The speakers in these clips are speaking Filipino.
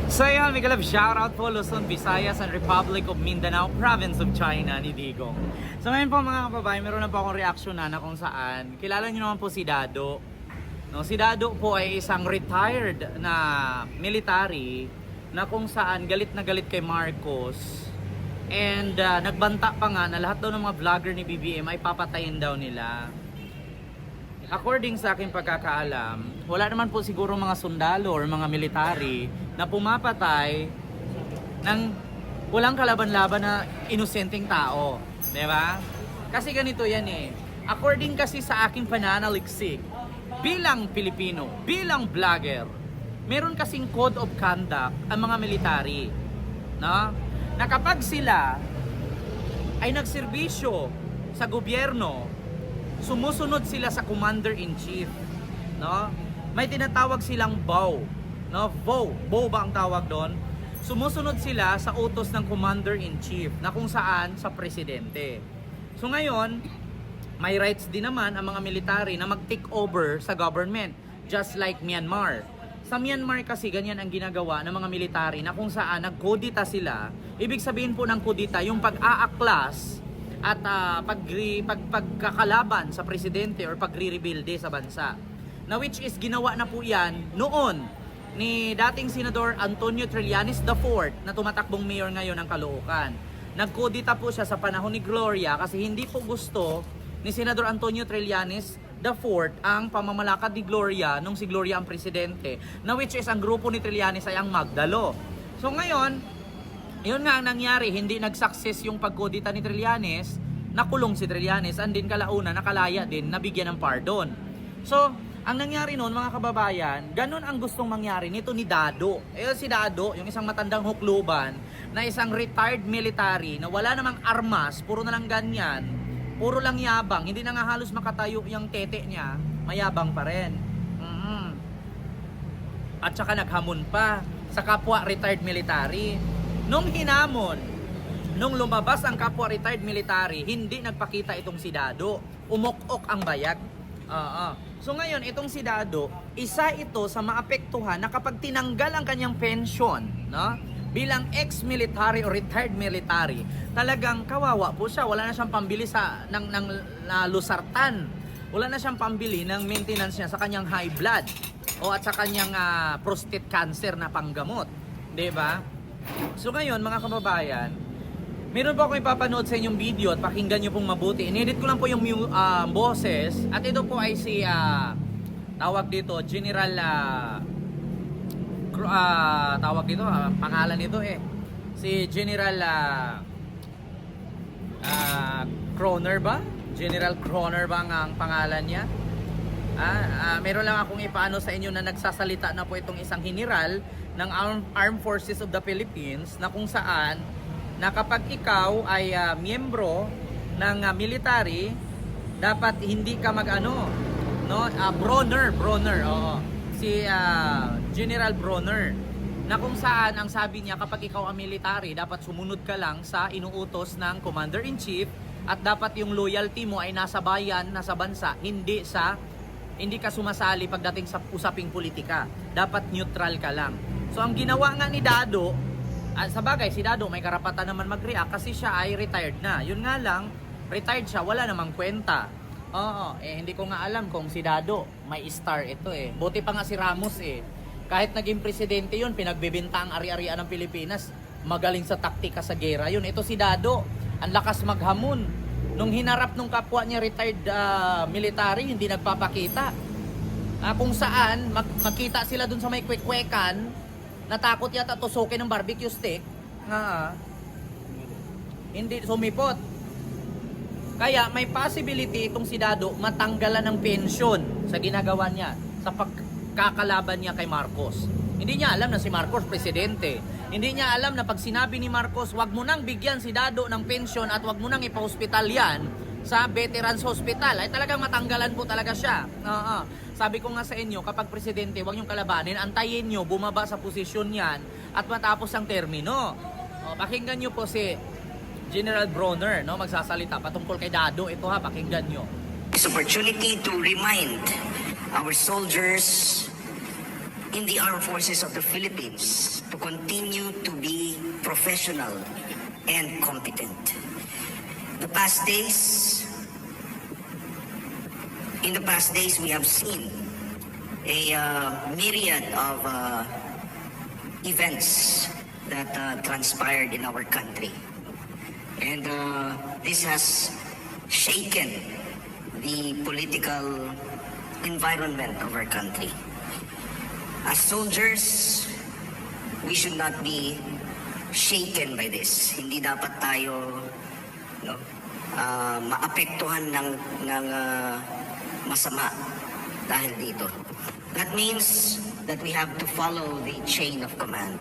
So yun, Miguel, shoutout po Luzon, Visayas, and Republic of Mindanao, Province of China ni Digong. So ngayon po mga kababayan, meron na po akong reaksyon na kung saan, kilala nyo naman po si Dado. No, si Dado po ay isang retired na military na kung saan galit na galit kay Marcos. And nagbanta pa nga na lahat daw ng mga vlogger ni BBM ay papatayin daw nila. According sa aking pagkakaalam, wala naman po siguro mga sundalo or mga military na pumapatay ng walang kalaban-laban na inosenteng tao. Diba? Kasi ganito yan eh. According kasi sa aking pananaliksik, bilang Pilipino, bilang vlogger, meron kasing code of conduct ang mga military. No? Na kapag sila ay nagserbisyo sa gobyerno, sumusunod sila sa commander-in-chief, no? May tinatawag silang BOW, no? BOW ba ang tawag doon? Sumusunod sila sa utos ng commander-in-chief na kung saan sa presidente. So ngayon, may rights din naman ang mga military na mag-take over sa government, just like Myanmar. Sa Myanmar kasi ganyan ang ginagawa ng mga military na kung saan nagkodita sila. Ibig sabihin po ng kodita, yung pag-aaklas at pagkakalaban sa presidente or pagre-rebuilde sa bansa. Na which is ginawa na po yan noon ni dating Senador Antonio Trillanes IV na tumatakbong mayor ngayon ng Caloocan. Nagkodita po siya sa panahon ni Gloria kasi hindi po gusto ni Senador Antonio Trillanes IV ang pamamalakad ni Gloria nung si Gloria ang presidente, na which is ang grupo ni Trillanes ay ang Magdalo. So ngayon, yun nga ang nangyari, hindi nag-success yung pagkodita ni Trillanes, nakulong si Trillanes, and din kalauna, nakalaya din, nabigyan ng pardon. So, ang nangyari noon mga kababayan, ganun ang gustong mangyari nito ni Dado. Si Dado, yung isang matandang hukluban, na isang retired military, na wala namang armas, puro na lang ganyan, puro lang yabang, hindi na nga halos makatayo yung tete niya, mayabang pa rin. At saka naghamon pa sa kapwa retired military. Nung hinamon, nung lumabas ang kapwa retired military, hindi nagpakita itong si Dado. Umok-ok ang bayag. So ngayon, itong si Dado, isa ito sa maapektuhan na kapag tinanggal ang kanyang pension, no? Bilang ex-military o retired military, talagang kawawa po siya. Wala na siyang pambili ng lusartan. Wala na siyang pambili ng maintenance niya sa kanyang high blood o at sa kanyang prostate cancer na panggamot. Diba? So ngayon mga kababayan, meron po ako ipapanood sa inyong video at pakinggan nyo pong mabuti. Inedit ko lang po yung boses. At ito po ay si tawag dito General tawag dito pangalan nito si General Croner ba? General Croner ba ang pangalan niya? Meron lang akong ipaano sa inyo na nagsasalita na po itong isang general ng Armed Forces of the Philippines na kung saan na kapag ikaw ay miyembro ng military, dapat hindi ka mag-ano, no? Bronner, oo. Si General Bronner na kung saan ang sabi niya kapag ikaw ang military, dapat sumunod ka lang sa inuutos ng Commander-in-Chief at dapat yung loyalty mo ay nasa bayan, nasa bansa, hindi ka sumasali pagdating sa usaping politika. Dapat neutral ka lang. So ang ginawa nga ni Dado, sa bagay si Dado may karapatan naman mag-react kasi siya ay retired na. Yun nga lang, retired siya, wala namang kwenta. Hindi ko nga alam kung si Dado may star ito Buti pa nga si Ramos Kahit naging presidente yun, pinagbebenta ang ari-arian ng Pilipinas. Magaling sa taktika sa gera yun. Ito si Dado, ang lakas maghamon. Nung hinarap nung kapwa niya retired military, hindi nagpapakita. Kung saan, magkita sila dun sa may kwek-kwekan, natakot yata tusukin ng barbecue stick. Hindi sumipot. Kaya may possibility itong si Dado matanggalan ng pensyon sa ginagawa niya sa pagkakalaban niya kay Marcos. Hindi niya alam na si Marcos presidente. Hindi niya alam na pag sinabi ni Marcos, wag mo nang bigyan si Dado ng pensyon at wag mo nang ipa-hospital yan sa Veterans Hospital, ay talagang matanggalan po talaga siya. Sabi ko nga sa inyo, kapag presidente, wag niyong kalabanin, antayin niyo, bumaba sa posisyon yan at matapos ang termino. Pakinggan niyo po si General Bronner, no, magsasalita patungkol kay Dado. Ito pakinggan nyo. This opportunity to remind our soldiers in the armed forces of the Philippines to continue to be professional and competent. In the past days, we have seen a myriad of events that transpired in our country. And this has shaken the political environment of our country. As soldiers, we should not be shaken by this. Hindi dapat tayo maapektuhan ng masama dahil dito. That means that we have to follow the chain of command.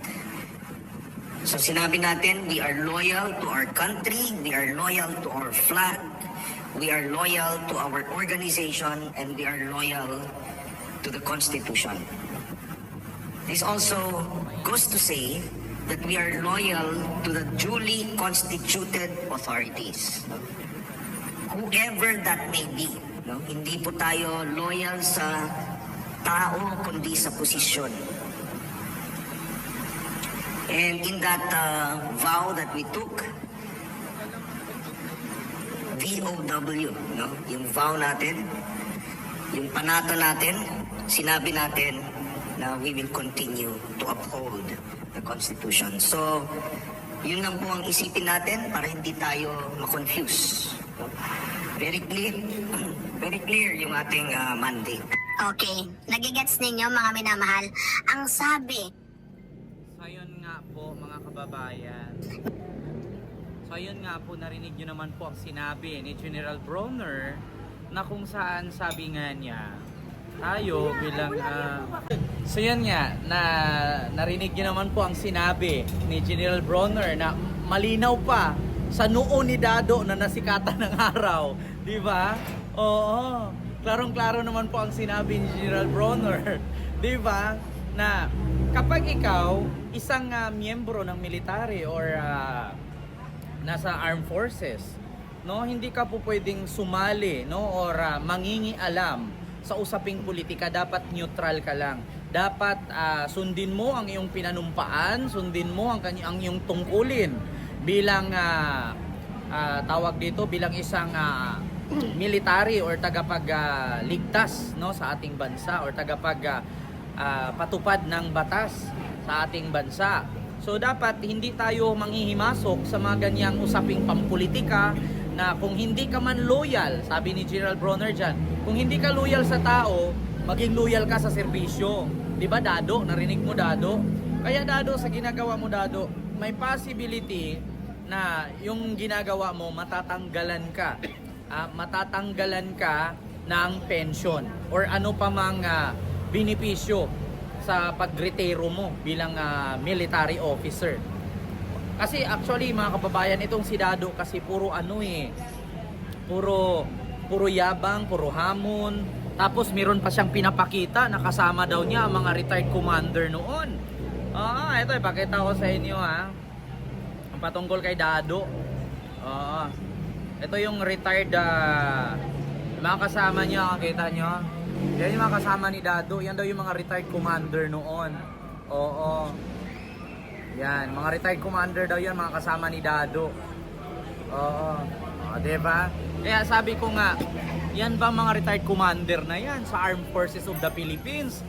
So sinabi natin, we are loyal to our country, we are loyal to our flag, we are loyal to our organization, and we are loyal to the Constitution. This also goes to say that we are loyal to the duly constituted authorities. Whoever that may be. No? Hindi po tayo loyal sa tao, kundi sa posisyon. And in that vow that we took, VOW, no? Yung vow natin, yung panata natin, sinabi natin na we will continue to uphold the Constitution. So, yun lang po ang isipin natin para hindi tayo ma-confuse. No? Very clear yung ating mandate. Okay, nagigets ninyo mga minamahal. Ang sabi, So ayun nga po mga kababayan. So ayun nga po, narinig nyo naman po ang sinabi ni General Bronner na kung saan sabi nga niya, tayo bilang so yan nga, narinig nyo naman po ang sinabi ni General Bronner na malinaw pa sa noo ni Dado na nasikatan ng araw, di ba? Oo, klarong-klaro naman po ang sinabi ni General Bronner, di ba? Na kapag ikaw isang miyembro ng military or nasa armed forces, no, hindi ka po pwedeng sumali, no, or mangingialam sa usaping politika. Dapat neutral ka lang. Dapat sundin mo ang iyong pinanumpaan, sundin mo ang iyong tungkulin bilang tawag dito, bilang isang military or tagapagligtas, no, sa ating bansa, or patupad ng batas sa ating bansa. So dapat hindi tayo manghihimasok sa mga ganyang usaping pampolitika na kung hindi ka man loyal, sabi ni General Bronner dyan, kung hindi ka loyal sa tao, maging loyal ka sa serbisyo. Diba Dado? Narinig mo Dado? Kaya Dado, sa ginagawa mo Dado, may possibility na yung ginagawa mo matatanggalan ka. Matatanggalan ka ng pension or ano pa mang benepisyo sa pagretiro mo bilang military officer. Kasi actually mga kababayan, itong si Dado kasi puro puro yabang, puro hamon. Tapos meron pa siyang pinapakita na kasama daw niya ang mga retired commander noon. Ito ipakita ko sa inyo ang patungkol kay Dado. Ito yung retired mga kasama niya, kita nyo. Yan yung mga kasama ni Dado. Yan daw yung mga retired commander noon. Oo. Yan, mga retired commander daw yan, mga kasama ni Dado. Oo. Diba? Kaya sabi ko nga, yan ba mga retired commander na yan sa Armed Forces of the Philippines?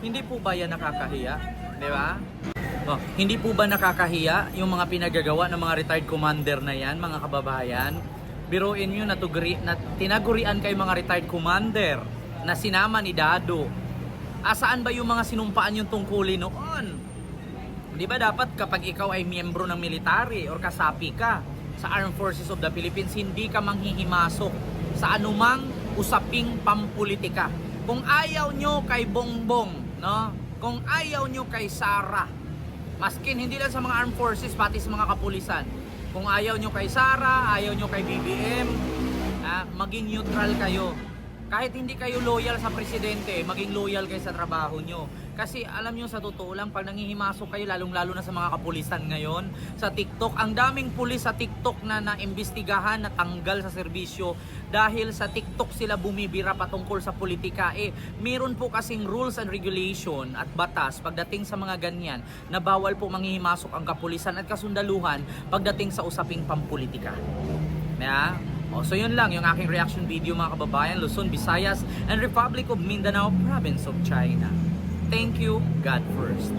Hindi po ba yan nakakahiya? Diba? Hindi po ba nakakahiya yung mga pinagagawa ng mga retired commander na yan, mga kababayan? Biruin nyo na tinagurian kay mga retired commander na sinama ni Dado. Saan ba yung mga sinumpaan yung tungkulin noon? Di ba dapat kapag ikaw ay miyembro ng military or kasapi ka sa Armed Forces of the Philippines, hindi ka manghihimasok sa anumang usaping pampolitika. Kung ayaw nyo kay Bongbong, no? Kung ayaw nyo kay Sara, maskin hindi lang sa mga Armed Forces, pati sa mga kapulisan. Kung ayaw nyo kay Sara, ayaw nyo kay BBM, maging neutral kayo. kahit hindi kayo loyal sa presidente, maging loyal kayo sa trabaho nyo. Kasi alam nyo sa totoo lang, pag nangihimasok kayo, lalong-lalo na sa mga kapulisan ngayon, sa TikTok, ang daming pulis sa TikTok na naimbestigahan, natanggal sa serbisyo dahil sa TikTok sila bumibira patungkol sa politika. Meron po kasing rules and regulation at batas pagdating sa mga ganyan na bawal po manghihimasok ang kapulisan at kasundaluhan pagdating sa usaping pampolitika. Yeah? So yun lang yung aking reaction video mga kababayan, Luzon, Visayas, and Republic of Mindanao, Province of China. Thank you, God first.